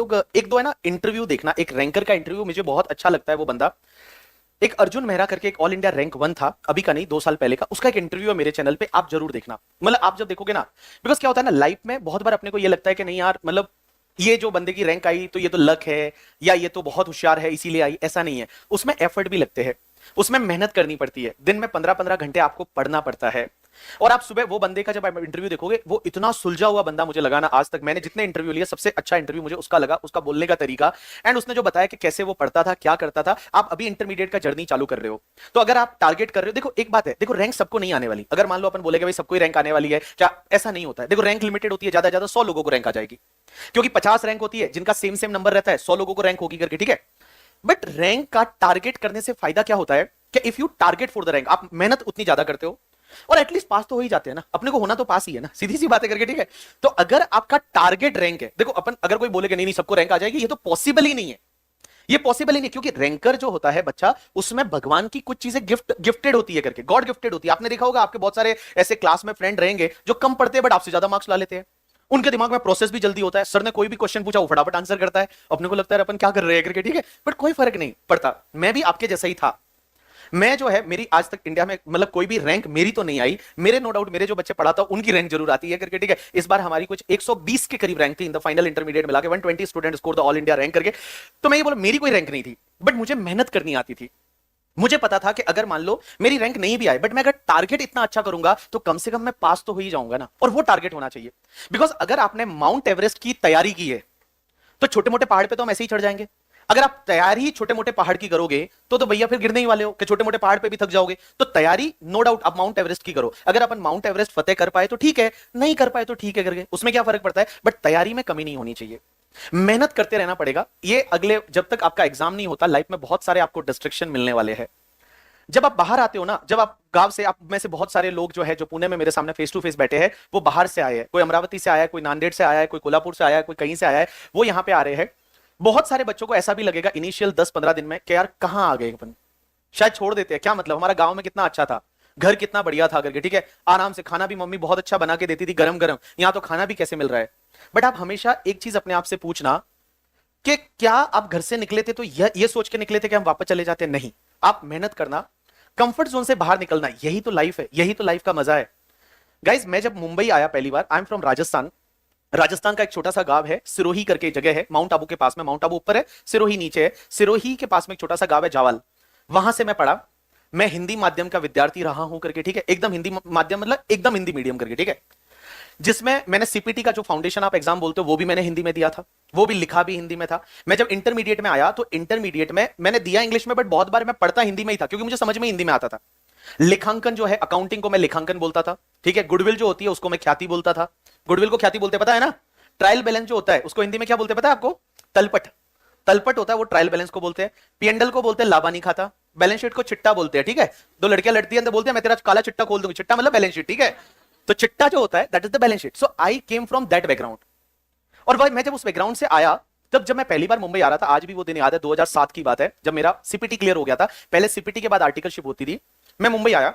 लोग एक दो है ना इंटरव्यू देखना, एक रैंकर का इंटरव्यू मुझे बहुत अच्छा लगता है। वो बंदा एक अर्जुन मेहरा करके एक ऑल इंडिया रैंक 1 था, अभी का नहीं 2 साल पहले का, उसका एक इंटरव्यू है मेरे चैनल पे, आप जरूर देखना। मतलब आप जब देखोगे ना, बिकॉज क्या होता है ना, लाइफ में बहुत बार अपने को ये लगता है कि नहीं यार, मतलब ये जो बंदे की रैंक आई तो ये तो लक है, या ये तो बहुत होशियार है इसीलिए आई, ऐसा नहीं है। उसमें एफर्ट भी लगते हैं, उसमें मेहनत करनी पड़ती है, दिन में 15-15 घंटे आपको पढ़ना पड़ता है। और आप सुबह वो बंदे का जब आप इंटरव्यू देखोगे, वो इतना सुलझा हुआ बंदा मुझे लगा ना, आज तक मैंने जितने इंटरव्यू लिए सबसे अच्छा इंटरव्यू मुझे उसका लगा, उसका बोलने का तरीका। एंड उसने जो बताया कि कैसे वो पढ़ता था, क्या करता था। आप अभी इंटरमीडिएट का जर्नी चालू कर रहे हो, तो अगर आप टारगेट कर रहे हो, देखो एक बात है, देखो रैंक सबको नहीं आने वाली। अगर मान लो अपन बोलेगे भाई सबको ही रैंक आने वाली है, क्या ऐसा नहीं होता है। देखो रैंक लिमिटेड होती है, ज्यादा ज्यादा 100 लोगों को रैंक आ जाएगी, क्योंकि 50 रैंक होती है जिनका सेम सेम नंबर रहता है, 100 लोगों को रैंक होगी करके, ठीक है। बट रैंक का टारगेट करने से फायदा क्या होता है कि if you target for the rank, आप मेहनत उतनी ज्यादा करते हो और एटलीस्ट पास तो हो ही जाते हैं ना, अपने को होना तो पास ही है ना, सीधी सी बातें करके, ठीक है। तो अगर आपका टारगेट रैंक है, देखो अपन अगर कोई बोले कि नहीं नहीं सबको रैंक आ जाएगी, ये तो पॉसिबल ही नहीं है। ये पॉसिबल ही नहीं, क्योंकि रैंकर जो होता है बच्चा, उसमें भगवान की कुछ चीजें गिफ्टेड होती है करके, गॉड गिफ्टेड होती है। आपने देखा होगा आपके बहुत सारे ऐसे क्लास में फ्रेंड रहेंगे जो कम पढ़ते हैं बट आपसे ज्यादा मार्क्स ला लेते हैं। उनके दिमाग में प्रोसेस भी जल्दी होता है, सर ने कोई भी क्वेश्चन पूछा वो फटाफट आंसर करता है, अपने को लगता है अपन क्या कर रहे हैं करके, ठीक है। बट कोई फर्क नहीं पड़ता, मैं भी आपके जैसा ही था। मैं जो है, मेरी आज तक इंडिया में मतलब कोई भी रैंक मेरी तो नहीं आई, मेरे नो डाउट मेरे जो बच्चे पढ़ाता उनकी रैंक जरूर आती है करके, ठीक है। इस बार हमारी कुछ 120 के करीब रैंक थी इन द फाइनल इंटरमीडिएट मिला के, 120 student score the all India rank करके। तो मैं ये बोला मेरी कोई रैंक नहीं थी, बट मुझे मेहनत करनी आती थी। मुझे पता था कि अगर मान लो मेरी रैंक नहीं भी आए, बट मैं अगर टारगेट इतना अच्छा करूंगा तो कम से कम मैं पास तो हो ही जाऊंगा ना, और वो टारगेट होना चाहिए। बिकॉज अगर आपने माउंट एवरेस्ट की तैयारी की है, तो छोटे मोटे पहाड़ पे तो हम ऐसे ही चढ़ जाएंगे। अगर आप तैयारी ही छोटे मोटे पहाड़ की करोगे तो भैया फिर गिरने ही वाले हो, कि छोटे मोटे पहाड़ पे भी थक जाओगे। तो तैयारी नो डाउट आप माउंट एवरेस्ट की करो। अगर अपन माउंट एवरेस्ट फतेह कर पाए तो ठीक है, नहीं कर पाए तो ठीक है करके, उसमें क्या फर्क पड़ता है। बट तैयारी में कमी नहीं होनी चाहिए, मेहनत करते रहना पड़ेगा। ये अगले जब तक आपका एग्जाम नहीं होता, लाइफ में बहुत सारे आपको डिस्ट्रैक्शन मिलने वाले हैं। जब आप बाहर आते हो ना, जब आप गांव से, आप में से बहुत सारे लोग जो है जो पुणे में मेरे सामने फेस टू फेस बैठे हैं, वो बाहर से आए हैं। कोई अमरावती से आया है, कोई नांदेड़ से आया है, कोई कोल्हापुर से आया है, कोई कहीं से आया है, वो यहां पे आ रहे हैं। बहुत सारे बच्चों को ऐसा भी लगेगा इनिशियल 10-15 दिन में कि यार कहां आ गए अपन, शायद छोड़ देते हैं, क्या मतलब हमारा गांव में कितना अच्छा था, घर कितना बढ़िया था करके, ठीक है। आराम से खाना भी मम्मी बहुत अच्छा बना के देती थी, गरम गरम। यहां तो खाना भी कैसे मिल रहा है। बट आप हमेशा एक चीज अपने आप से पूछना कि क्या आप घर से निकले थे तो ये सोच के निकले थे कि हम वापस चले जाते? नहीं, आप मेहनत करना, कंफर्ट जोन से बाहर निकलना, यही तो लाइफ है, यही तो लाइफ का मजा है। गाइज मैं जब मुंबई आया पहली बार, I am from Rajasthan. Rajasthan का एक छोटा सा गांव है सिरोही करके जगह है, माउंट आबू के पास में। माउंट आबू ऊपर है, सिरोही नीचे है। सिरोही के पास में एक छोटा सा गांव है जावल, वहां से मैं पढ़ा। मैं हिंदी माध्यम का विद्यार्थी रहा हूं करके, ठीक है। एकदम हिंदी माध्यम, मतलब एकदम हिंदी मीडियम करके, ठीक है। जिसमें मैंने सीपीटी का जो फाउंडेशन आप एग्जाम बोलते हो वो भी मैंने हिंदी में दिया था, वो भी लिखा भी हिंदी में था। मैं जब इंटरमीडिएट में आया तो इंटरमीडिएट में मैंने दिया इंग्लिश में, बट बहुत बार मैं पढ़ता हिंदी में ही था, क्योंकि मुझे समझ में हिंदी में आता था। लेखांकन जो है, अकाउंटिंग को मैं लेखांकन बोलता था, ठीक है। गुडविल जो होती है उसको मैं ख्याति बोलता था। गुडविल को ख्याति बोलते पता है ना। ट्रायल बैलेंस जो होता है उसको हिंदी में क्या बोलते पता है आपको? तलपट। तलपट होता है वो ट्रायल बैलेंस को बोलते हैं। पीएनडल को बोलते हैं लाभा नहीं खाता। बैलेंस शीट को चिट्टा बोलते हैं, ठीक है। दो लड़कियां लड़ती है तो बोलते हैं मैं तेरा काला चिट्टा खोल दूंगी, चिट्टा मतलब बैलेंस शीट, ठीक है। तो चिट्टा जो होता है that is the balance sheet. So I came from that background. और भाई मैं जब उस बैकग्राउंड से आया, तब जब मैं पहली बार मुंबई आ रहा था, आज भी वो दिन याद है, 2007 की बात है, जब मेरा सीपीटी क्लियर हो गया था। पहले सीपीटी के बाद आर्टिकलशिप होती थी। मैं मुंबई आया,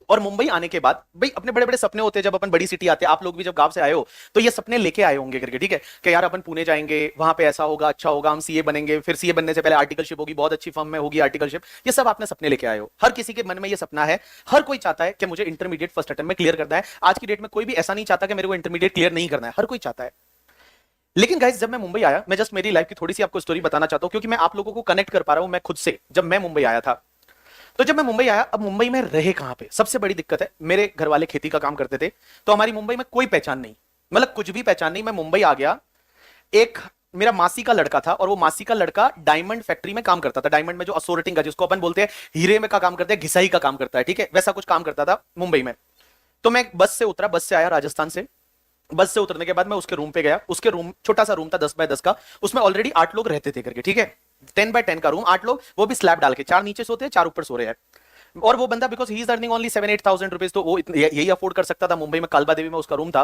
और मुंबई आने के बाद भाई अपने बड़े बड़े सपने होते हैं जब अपन बड़ी सिटी आते हैं। आप लोग भी जब गांव से आए हो तो ये सपने लेके आए होंगे करके, ठीक है, कि यार अपन पुणे जाएंगे, वहां पे ऐसा होगा, अच्छा होगा, हम सीए बनेंगे, फिर सीए बनने से पहले आर्टिकलशिप होगी, बहुत अच्छी फर्म में होगी आर्टिकलशिप। ये सब आपने सपने लेके आए हो, हर किसी के मन में ये सपना है। हर कोई चाहता है कि मुझे इंटरमीडिएट फर्स्ट अटेम्प्ट में क्लियर करना है। आज की डेट में कोई भी ऐसा नहीं चाहता कि मेरे को इंटरमीडिएट क्लियर नहीं करना है, हर कोई चाहता है। लेकिन गाइस जब मैं मुंबई आया, मैं जस्ट मेरी लाइफ की थोड़ी सी आपको स्टोरी बताना चाहता हूं, क्योंकि मैं आप लोगों को कनेक्ट कर पा रहा हूं मैं खुद से। जब मैं मुंबई आया था, तो जब मैं मुंबई आया, अब मुंबई में रहे कहां पे, सबसे बड़ी दिक्कत है। मेरे घर वाले खेती का काम करते थे, तो हमारी मुंबई में कोई पहचान नहीं, मतलब कुछ भी पहचान नहीं। मैं मुंबई आ गया, एक मेरा मासी का लड़का था, और वो मासी का लड़का डायमंड फैक्ट्री में काम करता था। डायमंड में जो असोर्टिंग का, जिसको अपन बोलते हैं हीरे में का काम करते हैं, घिसाई का काम करता है, ठीक है, वैसा कुछ काम करता था मुंबई में। तो मैं बस से उतरा, बस से आया राजस्थान से। बस से उतरने के बाद मैं उसके रूम पे गया। उसके रूम छोटा सा रूम था, 10 बाय 10 का। उसमें ऑलरेडी 8 लोग रहते थे करके, ठीक है। 10 बाय 10 का रूम, 8 लोग, वो भी स्लैब डाल के, 4 नीचे सोते हैं, 4 ऊपर सो रहे हैं। और वो बंदा because he is earning only 7-8 thousand rupees, तो वो यही अफोर्ड कर सकता था। मुंबई में कालबा देवी में उसका रूम था।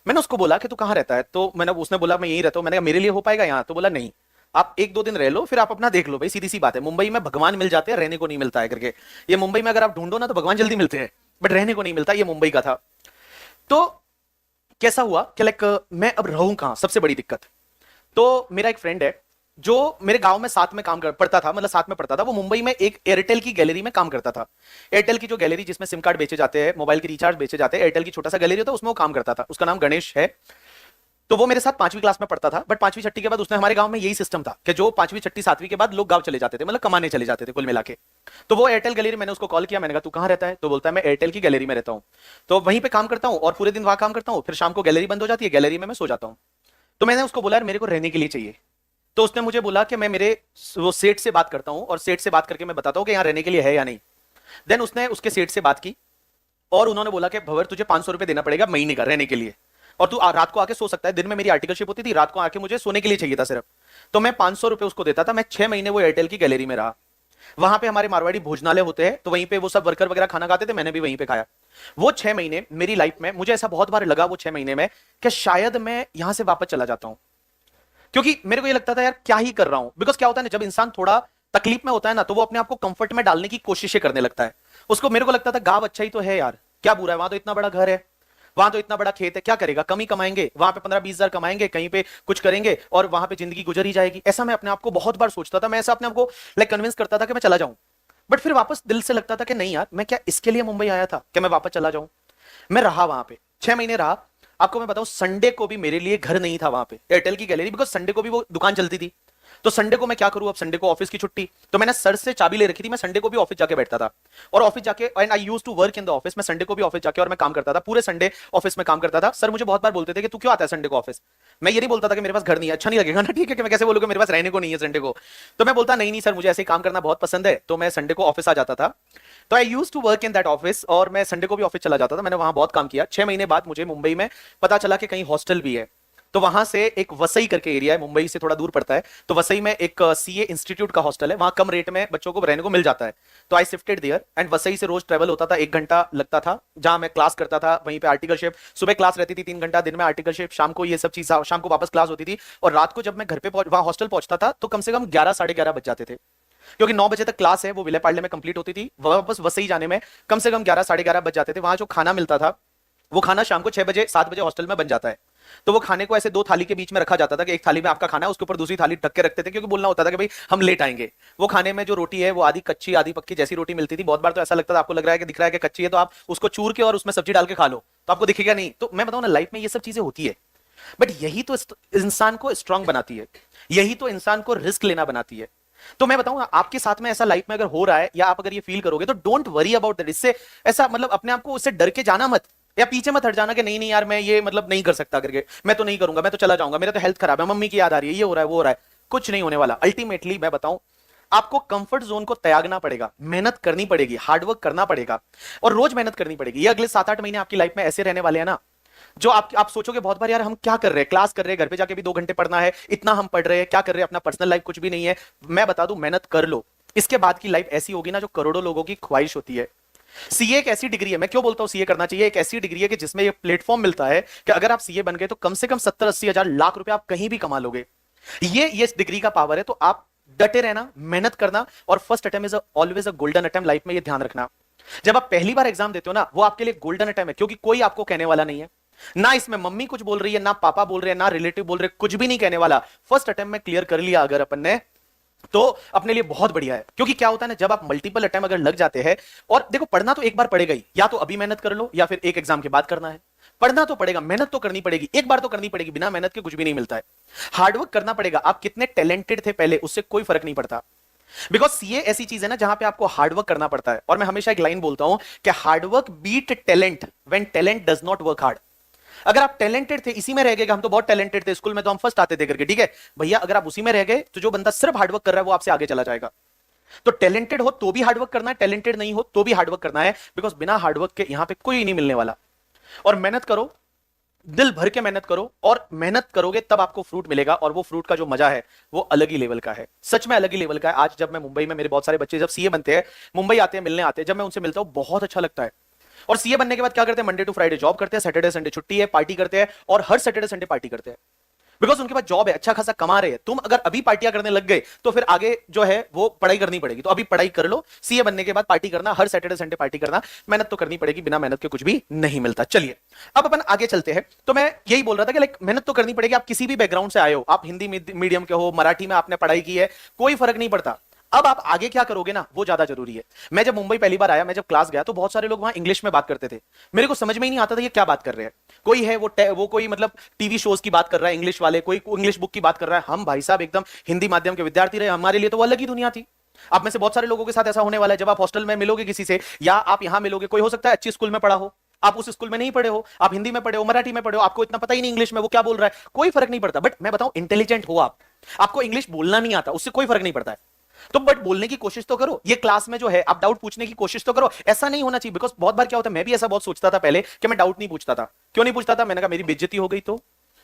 मैंने उसको बोला कि तू कहां रहता है, तो मैंने, उसने बोला मैं यहीं रहता हूं। मैंने कहा मेरे लिए हो पाएगा यहाँ? तो बोला नहीं, आप 1-2 दिन रह लो, फिर आप अपना देख लो। भाई सीधी सी बात है, मुंबई में भगवान मिल जाते हैं, रहने को नहीं मिलता है करके। ये मुंबई में अगर आप ढूंढो ना तो भगवान जल्दी मिलते हैं, बट रहने को नहीं मिलता। ये मुंबई का था। तो कैसा हुआ कि लाइक मैं अब रहूं कहां, सबसे बड़ी दिक्कत। तो मेरा एक फ्रेंड है जो मेरे गांव में साथ में पढ़ता था, मतलब साथ में पढ़ता था। वो मुंबई में एक एयरटेल की गैलरी में काम करता था। एयरटेल की जो गैलरी जिसमें सिम कार्ड बेचे जाते हैं, मोबाइल के रिचार्ज बेचे जाते हैं, एयरटेल की छोटा सा गैलरी होता है, उसमें वो काम करता था। उसका नाम गणेश है। तो वो मेरे साथ 5वीं क्लास में पढ़ता था, बट 5वीं छठी के बाद उसने, हमारे गांव में यही सिस्टम था कि जो 5वीं छठी 7वीं के बाद लोग गांव चले जाते थे, मतलब कमाने चले जाते थे कुल मिला के। तो वो एयरटेल गैलरी, मैंने उसको कॉल किया, मैंने कहा तू कहां रहता है? तो बोलता है मैं एयरटेल की गैलरी में रहता हूं। तो वहीं पे काम करता हूं और पूरे दिन वहां काम करता हूं, फिर शाम को गैलरी बंद हो जाती है, गैलरी में मैं सो जाता हूं। तो मैंने उसको बोला यार मेरे को रहने के लिए चाहिए। तो उसने मुझे बोला कि मैं मेरे वो सेठ से बात करता हूं और सेठ से बात करके मैं बताता हूं कि यहाँ रहने के लिए है या नहीं। देन उसने उसके सेठ से बात की और उन्होंने बोला कि भवर तुझे 500 रुपए देना पड़ेगा महीने का रहने के लिए, और तू रात को आके सो सकता है। दिन में मेरी आर्टिकलशिप होती थी, रात को आके मुझे सोने के लिए चाहिए था सिर्फ। तो मैं 500 रुपए उसको देता था। मैं 6 महीने वो एयरटेल की गैलरी में रहा। वहां पे हमारे मारवाड़ी भोजनालय होते हैं, तो वहीं पे वो सब वर्कर वगैरह खाना खाते थे, मैंने भी वहीं पे खाया। वो 6 महीने मेरी लाइफ में, मुझे ऐसा बहुत बार लगा वो 6 महीने में कि शायद मैं यहां से वापस चला जाता हूं। क्योंकि मेरे को ये लगता था यार क्या ही कर रहा हूं। बिकॉज क्या होता है ना, जब इंसान थोड़ा तकलीफ में होता है ना, तो वो अपने आप को कंफर्ट में डालने की कोशिशें करने लगता है। उसको, मेरे को लगता था गांव अच्छा ही तो है यार, क्या बुरा है, वहां तो इतना बड़ा घर है, वहां तो इतना बड़ा खेत है, क्या करेगा, कम ही कमाएंगे, वहां पे 15-20 हजार कमाएंगे, कहीं पे कुछ करेंगे और वहां पे जिंदगी गुजर ही जाएगी। ऐसा मैं अपने आप को बहुत बार सोचता था। मैं ऐसा अपने आप को लाइक कन्विंस करता था कि मैं चला जाऊं। बट फिर वापस दिल से लगता था कि नहीं यार, मैं क्या इसके लिए मुंबई आया था कि मैं वापस चला जाऊं? मैं रहा वहां पे 6 महीने रहा। आपको मैं बताऊं, संडे को भी मेरे लिए घर नहीं था वहां पे एयरटेल की गैलरी, बिकॉज संडे को भी वो दुकान चलती थी। तो संडे को मैं क्या करूं, अब संडे को ऑफिस की छुट्टी, तो मैंने सर से चाबी ले रखी थी। मैं संडे को भी ऑफिस जाके बैठता था और ऑफिस जाके, and I used to work in the office. मैं संडे को भी ऑफिस जाके और मैं काम करता था, पूरे संडे ऑफिस में काम करता था। सर मुझे बहुत बार बोलते थे कि तू क्यों आता है संडे को ऑफिस? मैं ये नहीं बोलता था कि मेरे पास घर नहीं है, अच्छा नहीं लगेगा ना, ठीक है कि मैं कैसे बोलूं कि मेरे पास रहने को नहीं है संडे को। तो मैं बोलता नहीं नहीं सर, मुझे ऐसे ही काम करना बहुत पसंद है, तो मैं संडे को ऑफिस आ जाता था। तो I used to work in that office, और मैं संडे को भी ऑफिस चला जाता था। मैंने वहां बहुत काम किया। 6 महीने बाद मुझे मुंबई में पता चला कि कहीं हॉस्टल भी है। तो वहां से एक वसई करके एरिया है, मुंबई से थोड़ा दूर पड़ता है, तो वसई में एक सीए इंस्टीट्यूट का हॉस्टल है, वहां कम रेट में बच्चों को रहने को मिल जाता है। तो I shifted there, and Vasai से रोज ट्रेवल होता था, 1 घंटा लगता था। जहां मैं क्लास करता था वहीं पे आर्टिकलशिप, सुबह क्लास रहती थी 3 घंटा, दिन में आर्टिकलशिप, शाम को ये सब चीज, शाम को वापस क्लास होती थी। और रात को जब मैं घर पे वहां हॉस्टल पहुंचता था तो कम से कम 11 साढ़े 11 बज जाते थे, क्योंकि 9 बजे तक क्लास है वो विले पार्ले में कंप्लीट होती थी। वापस वसई जाने में कम से कम 11 साढ़े 11 बज जाते थे। वहां जो खाना मिलता था, वो खाना शाम को 6 बजे 7 बजे हॉस्टल में बन जाता है। तो वो खाने को ऐसे 2 थाली के बीच में रखा जाता था कि एक थाली में आपका खाना है, उसके ऊपर दूसरी थाली ढक के रखते थे, क्योंकि बोलना होता था कि भाई हम लेट आएंगे। वो खाने में जो रोटी है वो आधी कच्ची आधी पक्की जैसी रोटी मिलती थी। बहुत बार तो ऐसा लगता था, आपको लग रहा है कि दिख रहा है कि कच्ची है, तो आप उसको चूर के और उसमें सब्जी डाल के खा लो तो आपको दिखेगा नहीं। तो मैं बताऊं ना, लाइफ में ये सब चीजें होती है, बट यही तो इंसान को स्ट्रांग बनाती है, यही तो इंसान को रिस्क लेना बनाती है। तो मैं बताऊं आपके साथ में ऐसा लाइफ में अगर हो रहा है, या आप अगर ये फील करोगे, तो डोंट वरी अबाउट दैट। इससे ऐसा मतलब अपने आप को उससे डर के जाना मत, या पीछे मत हट जाना कि नहीं नहीं यार मैं ये मतलब नहीं कर सकता करके, मैं तो नहीं करूंगा, मैं तो चला जाऊंगा, मेरा तो हेल्थ खराब है, मम्मी की याद आ रही है, ये हो रहा है वो हो रहा है। कुछ नहीं होने वाला। अल्टीमेटली मैं बताऊं, आपको कंफर्ट जोन को त्यागना पड़ेगा, मेहनत करनी पड़ेगी, हार्डवर्क करना पड़ेगा, और रोज मेहनत करनी पड़ेगी। ये अगले 7-8 महीने आपकी लाइफ में ऐसे रहने वाले हैं ना, जो आप सोचोगे बहुत बार यार हम क्या कर रहे हैं, क्लास कर रहे हैं, घर पे जाके भी 2 घंटे पढ़ना है, इतना हम पढ़ रहे हैं, क्या कर रहे हैं, अपना पर्सनल लाइफ कुछ भी नहीं है। मैं बता दूं, मेहनत कर लो, इसके बाद की लाइफ ऐसी होगी ना जो करोड़ों लोगों की ख्वाहिश होती है। सीए एक ऐसी डिग्री है, मैं क्यों बोलता हूं सीए करना चाहिए, एक ऐसी डिग्री है कि जिसमें ये प्लेटफॉर्म मिलता है कि अगर आप सीए बन गए तो कम से कम 70-80 हजार लाख रुपए आप कहीं भी कमा लोगे। ये इस डिग्री का पावर है। तो आप डटे रहना, मेहनत करना, और first attempt is always a golden attempt life में, ये ध्यान रखना। जब आप पहली बार एग्जाम देते हो ना, वो आपके लिए गोल्डन अटेम्प्ट है, क्योंकि कोई आपको कहने वाला नहीं है, ना इसमें मम्मी कुछ बोल रही है, ना पापा बोल रहे हैं, ना रिलेटिव बोल रहे, कुछ भी नहीं कहने वाला। फर्स्ट अटेम्प्ट में क्लियर कर लिया अगर अपन ने, तो अपने लिए बहुत बढ़िया है। क्योंकि क्या होता है ना, जब आप मल्टीपल अटेम्प्ट अगर लग जाते हैं, और देखो पढ़ना तो एक बार पड़ेगा ही, या तो अभी मेहनत कर लो या फिर एक एग्जाम के बाद करना है। पढ़ना तो पड़ेगा, मेहनत तो करनी पड़ेगी, एक बार तो करनी पड़ेगी, बिना मेहनत के कुछ भी नहीं मिलता है। हार्डवर्क करना पड़ेगा। आप कितने टैलेंटेड थे पहले, उससे कोई फर्क नहीं पड़ता। बिकॉज सीए ऐसी चीज है ना जहां पे आपको हार्डवर्क करना पड़ता है। और मैं हमेशा एक लाइन बोलता हूं कि hard work beat talent when talent does not work hard. अगर आप टैलेंटेड थे, इसी में रह गए, हम तो बहुत टैलेंटेड थे, स्कूल में तो हम फर्स्ट आते थे करके, ठीक है भैया, अगर आप उसी में रह गए तो जो बंदा सिर्फ हार्डवर्क कर रहा है वो आपसे आगे चला जाएगा। तो टैलेंटेड हो तो भी हार्डवर्क करना है, टैलेंटेड नहीं हो तो भी हार्डवर्क करना है, बिकॉज बिना हार्डवर्क के यहां पे कोई नहीं मिलने वाला। और मेहनत करो, दिल भर के मेहनत करो, और मेहनत करोगे तब आपको फ्रूट मिलेगा, और वो फ्रूट का जो मजा है वो अलग ही लेवल का है, सच में अलग ही लेवल का है। आज जब मैं मुंबई में, मेरे बहुत सारे बच्चे जब सीए बनते हैं, मुंबई आते हैं, मिलने आते हैं, जब मैं उनसे मिलता हूं बहुत अच्छा लगता है। और सीए बनने के बाद क्या करते हैं, मंडे टू फ्राइडे जॉब करते हैं, सैटरडे संडे छुट्टी है, पार्टी करते हैं, और हर सैटरडे संडे पार्टी करते हैं। बिकॉज उनके पास जॉब है, अच्छा खासा कमा रहे हैं। तुम अगर अभी पार्टियां करने लग गए तो फिर आगे जो है वो पढ़ाई करनी पड़ेगी। तो अभी पढ़ाई कर लो, सीए बनने के बाद पार्टी करना, हर सैटरडे संडे पार्टी करना, मेहनत तो करनी पड़ेगी, बिना मेहनत के कुछ भी नहीं मिलता। चलिए अब अपन आगे चलते हैं। तो मैं यही बोल रहा था कि लाइक मेहनत तो करनी पड़ेगी। आप किसी भी बैकग्राउंड से आए हो, आप हिंदी मीडियम के हो, मराठी में आपने पढ़ाई की है, कोई फर्क नहीं पड़ता। अब आप आगे क्या करोगे ना, वो ज्यादा जरूरी है। मैं जब मुंबई पहली बार आया, मैं जब क्लास गया तो बहुत सारे लोग वहां इंग्लिश में बात करते थे। मेरे को समझ में ही नहीं आता था ये क्या बात कर रहे हैं। कोई है वो कोई मतलब टीवी शोज की बात कर रहा है इंग्लिश वाले, कोई इंग्लिश बुक की बात कर रहा है। हम भाई साहब एकदम हिंदी माध्यम के विद्यार्थी रहे, हमारे लिए तो वो अलग ही दुनिया थी। आप में से बहुत सारे लोगों के साथ ऐसा होने वाला है। जब आप हॉस्टल में मिलोगे किसी से, या आप यहां मिलोगे, कोई हो सकता है अच्छी स्कूल में पढ़ा हो, आप उस स्कूल में नहीं पढ़े हो, आप हिंदी में पढ़े हो, मराठी में पढ़े हो, आपको इतना पता ही नहीं इंग्लिश में वो क्या बोल रहा है, कोई फर्क नहीं पड़ता। बट मैं बताऊं, इंटेलिजेंट हो आप, आपको इंग्लिश बोलना नहीं आता, उससे कोई फर्क नहीं पड़ता है। तो बट बोलने की कोशिश तो करो। ये क्लास में जो है आप डाउट पूछने की कोशिश तो करो। ऐसा नहीं होना चाहिए, बिकॉज बहुत बार क्या होता है, मैं भी ऐसा बहुत सोचता था पहले कि मैं डाउट नहीं पूछता था। क्यों नहीं पूछता था? मैंने कहा मेरी बेइज्जती हो गई तो,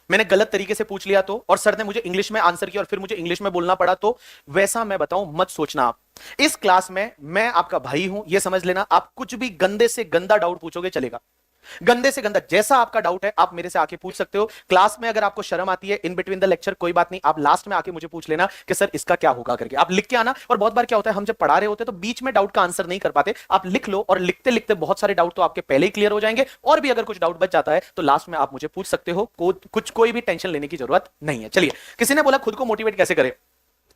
मैंने गलत तरीके से पूछ लिया तो, और सर ने मुझे इंग्लिश में आंसर किया और फिर मुझे इंग्लिश में बोलना पड़ा तो। वैसा मैं बताऊं मत सोचना आप। इस क्लास में मैं आपका भाई हूं, यह समझ लेना। आप कुछ भी गंदे से गंदा डाउट पूछोगे चलेगा, गंदे से गंदा जैसा आपका डाउट है आप मेरे से आके पूछ सकते हो। क्लास में अगर आपको शर्म आती है इन बिटवीन द लेक्चर, कोई बात नहीं, आप लास्ट में आके मुझे पूछ लेना कि सर इसका क्या होगा करके, आप लिख के आना। और बहुत बार क्या होता है, हम जब पढ़ा रहे होते हैं तो बीच में डाउट का आंसर नहीं कर पाते, आप लिख लो, और लिखते लिखते बहुत सारे डाउट तो आपके पहले ही क्लियर हो जाएंगे। और भी अगर कुछ डाउट बच जाता है तो लास्ट में आप मुझे पूछ सकते हो, कोई भी टेंशन लेने की जरूरत नहीं है। चलिए, किसी ने बोला खुद को मोटिवेट कैसे करें।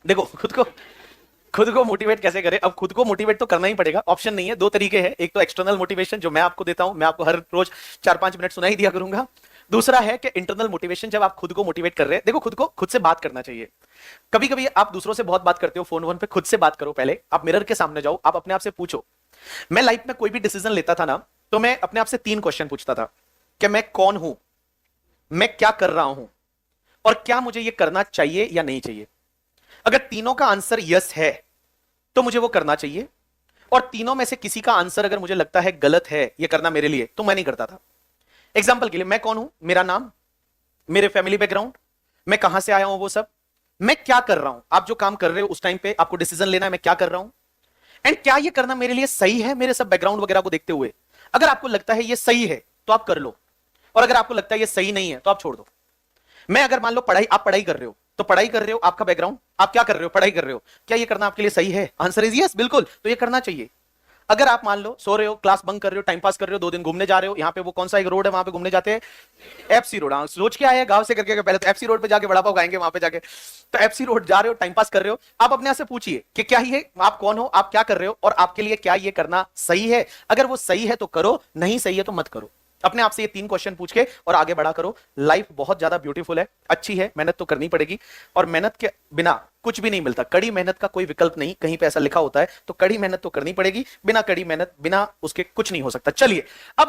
देखो, खुद को मोटिवेट कैसे करें। अब खुद को मोटिवेट तो करना ही पड़ेगा, ऑप्शन नहीं है। दो तरीके हैं, एक तो एक्सटर्नल मोटिवेशन जो मैं आपको देता हूं, मैं आपको हर रोज 4-5 मिनट सुना ही दिया करूंगा। दूसरा है कि इंटरनल मोटिवेशन, जब आप खुद को मोटिवेट कर रहे हैं। देखो, खुद से बात करना चाहिए। कभी कभी आप दूसरों से बहुत बात करते हो फोन पे, खुद से बात करो। पहले आप मिरर के सामने जाओ, आप अपने आप से पूछो। मैं लाइफ में कोई भी डिसीजन लेता था ना, तो मैं अपने आप से 3 क्वेश्चन पूछता था कि मैं कौन हूं, मैं क्या कर रहा हूं, और क्या मुझे यह करना चाहिए या नहीं चाहिए। अगर तीनों का आंसर यस है तो मुझे वो करना चाहिए, और तीनों में से किसी का आंसर अगर मुझे लगता है गलत है ये करना मेरे लिए, तो मैं नहीं करता था। एग्जाम्पल के लिए, मैं कौन हूं, मेरा नाम, मेरे फैमिली बैकग्राउंड, मैं कहां से आया हूं, वो सब, मैं क्या कर रहा हूं, आप जो काम कर रहे हो उस टाइम पे आपको डिसीजन लेना है मैं क्या कर रहा हूं, एंड क्या ये करना मेरे लिए सही है, मेरे सब बैकग्राउंड वगैरह को देखते हुए। अगर आपको लगता है ये सही है तो आप कर लो, और अगर आपको लगता है ये सही नहीं है तो आप छोड़ दो। मैं अगर मान लो आप पढ़ाई कर रहे हो, तो पढ़ाई कर रहे हो, आपका बैकग्राउंड, आप क्या कर रहे हो, पढ़ाई कर रहे हो, क्या ये करना आपके लिए सही है? आंसर इज यस, बिल्कुल, तो ये करना चाहिए। अगर आप मान लो सो रहे हो, क्लास बंक कर रहे हो, टाइम पास कर रहे हो, 2 दिन घूमने जा रहे हो, यहाँ पे वो कौन सा एक रोड है वहां पे घूमने जाते हैं, एफसी रोड, हाँ सोच के आए गांव से करके, पहले तो एफसी रोड पे जाके बड़ा पाव खाएंगे वहां पे जाके। तो एफसी रोड जा रहे हो, टाइम पास कर रहे हो, आप अपने आप से पूछिए कि क्या ये, आप कौन हो, आप क्या कर रहे हो, और आपके लिए क्या ये करना सही है। अगर वो सही है तो करो, नहीं सही है तो मत करो। अपने आप से ये 3 क्वेश्चन पूछ के और आगे बढ़ा करो। लाइफ बहुत ज्यादा ब्यूटीफुल है, अच्छी है, मेहनत तो करनी पड़ेगी, और मेहनत के बिना कुछ भी नहीं मिलता। कड़ी मेहनत का कोई विकल्प नहीं, कहीं पे ऐसा लिखा होता है, तो कड़ी मेहनत तो करनी पड़ेगी, बिना कड़ी मेहनत, बिना उसके कुछ नहीं हो सकता। चलिए अब